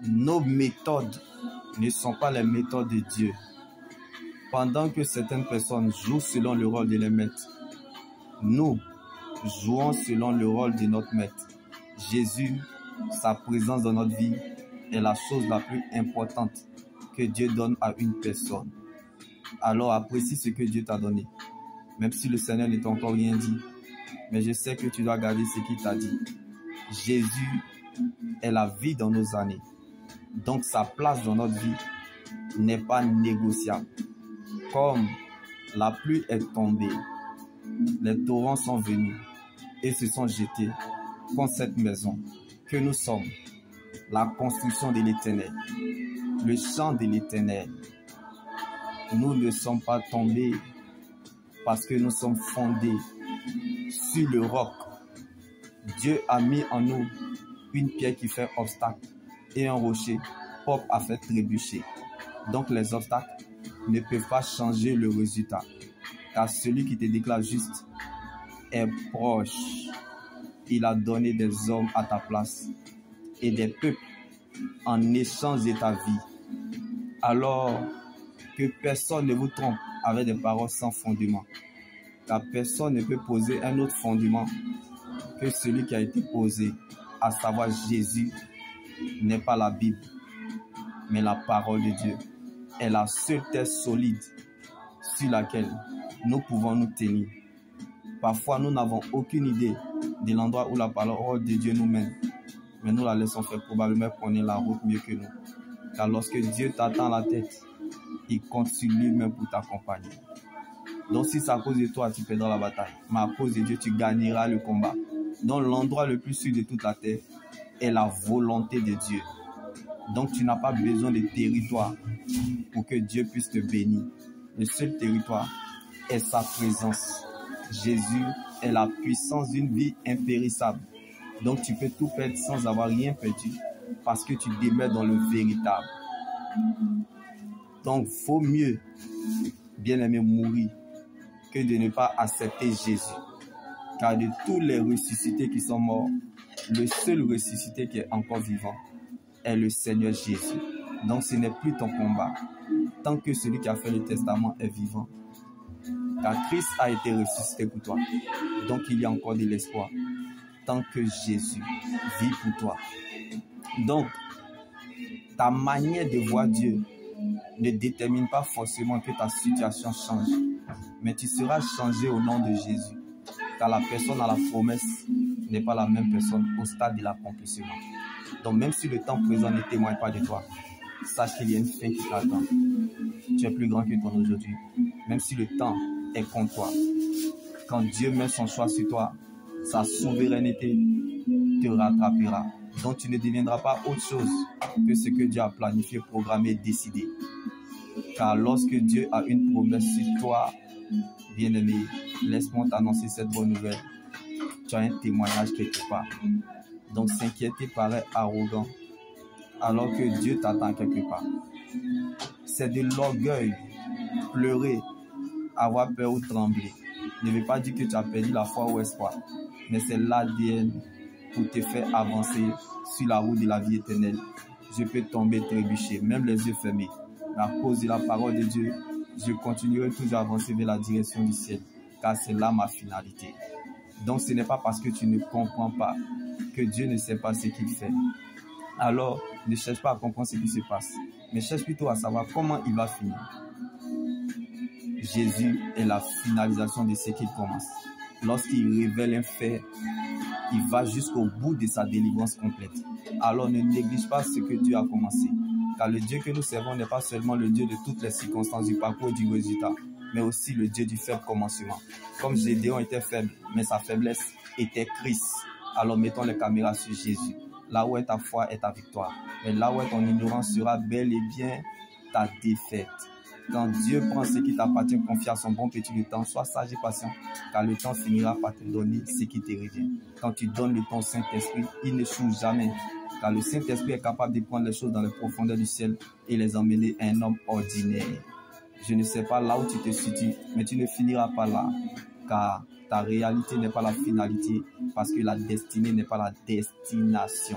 nos méthodes ne sont pas les méthodes de Dieu. Pendant que certaines personnes jouent selon le rôle de leur maître, nous jouons selon le rôle de notre maître. Jésus, sa présence dans notre vie est la chose la plus importante que Dieu donne à une personne. Alors apprécie ce que Dieu t'a donné. Même si le Seigneur ne t'a encore rien dit, mais je sais que tu dois garder ce qu'il t'a dit. Jésus est la vie dans nos années. Donc sa place dans notre vie n'est pas négociable. Comme la pluie est tombée, les torrents sont venus et se sont jetés contre cette maison que nous sommes, la construction de l'Éternel, le chant de l'Éternel. Nous ne sommes pas tombés parce que nous sommes fondés sur le roc. Dieu a mis en nous une pierre qui fait obstacle et un rocher propre à faire trébucher. Donc les obstacles ne peuvent pas changer le résultat, car celui qui te déclare juste est proche. Il a donné des hommes à ta place et des peuples en échange de ta vie. Alors que personne ne vous trompe avec des paroles sans fondement, car personne ne peut poser un autre fondement que celui qui a été posé, à savoir Jésus n'est pas la Bible, mais la parole de Dieu est la seule terre solide sur laquelle nous pouvons nous tenir. Parfois, nous n'avons aucune idée de l'endroit où la parole de Dieu nous mène, mais nous la laissons faire, probablement connaître la route mieux que nous. Car lorsque Dieu t'attend la tête, il compte sur lui-même pour t'accompagner. Donc si c'est à cause de toi, tu perdras la bataille, mais à cause de Dieu, tu gagneras le combat. Donc l'endroit le plus sûr de toute la terre est la volonté de Dieu. Donc tu n'as pas besoin de territoire pour que Dieu puisse te bénir. Le seul territoire est sa présence. Jésus est la puissance d'une vie impérissable. Donc tu peux tout perdre sans avoir rien perdu parce que tu demeures dans le véritable. Donc vaut mieux, bien aimé, mourir que de ne pas accepter Jésus. Car de tous les ressuscités qui sont morts, le seul ressuscité qui est encore vivant est le Seigneur Jésus. Donc ce n'est plus ton combat. Tant que celui qui a fait le testament est vivant. Car Christ a été ressuscité pour toi. Donc il y a encore de l'espoir. Tant que Jésus vit pour toi. Donc, ta manière de voir Dieu ne détermine pas forcément que ta situation change. Mais tu seras changé au nom de Jésus. Car la personne à la promesse n'est pas la même personne au stade de l'accomplissement. Donc même si le temps présent ne témoigne pas de toi, sache qu'il y a une fin qui t'attend. Tu es plus grand que ton aujourd'hui. Même si le temps est contre toi, quand Dieu met son choix sur toi, sa souveraineté te rattrapera. Donc tu ne deviendras pas autre chose que ce que Dieu a planifié, programmé, décidé. Car lorsque Dieu a une promesse sur toi, bien-aimé, laisse-moi t'annoncer cette bonne nouvelle. Tu as un témoignage quelque part. Donc s'inquiéter paraît arrogant, alors que Dieu t'attend quelque part. C'est de l'orgueil, pleurer, avoir peur ou trembler. Ne veut pas dire que tu as perdu la foi ou espoir, mais c'est l'ADN pour te faire avancer sur la route de la vie éternelle. Je peux tomber, trébucher, même les yeux fermés. Mais à cause de la parole de Dieu, je continuerai toujours à avancer vers la direction du ciel, car c'est là ma finalité. Donc ce n'est pas parce que tu ne comprends pas que Dieu ne sait pas ce qu'il fait. Alors, ne cherche pas à comprendre ce qui se passe, mais cherche plutôt à savoir comment il va finir. Jésus est la finalisation de ce qu'il commence. Lorsqu'il révèle un fait, il va jusqu'au bout de sa délivrance complète. Alors ne néglige pas ce que Dieu a commencé. Car le Dieu que nous servons n'est pas seulement le Dieu de toutes les circonstances du parcours et du résultat, mais aussi le Dieu du faible commencement. Comme Gédéon était faible, mais sa faiblesse était Christ. Alors mettons les caméras sur Jésus. Là où est ta foi est ta victoire. Mais là où est ton ignorance sera bel et bien ta défaite. Quand Dieu prend ce qui t'appartient, confie à son bon petit le temps, sois sage et patient, car le temps finira par te donner ce qui te revient. Quand tu donnes le temps au Saint-Esprit, il ne choue jamais, car le Saint-Esprit est capable de prendre les choses dans les profondeurs du ciel et les emmener à un homme ordinaire. Je ne sais pas là où tu te situes, mais tu ne finiras pas là, car ta réalité n'est pas la finalité, parce que la destinée n'est pas la destination.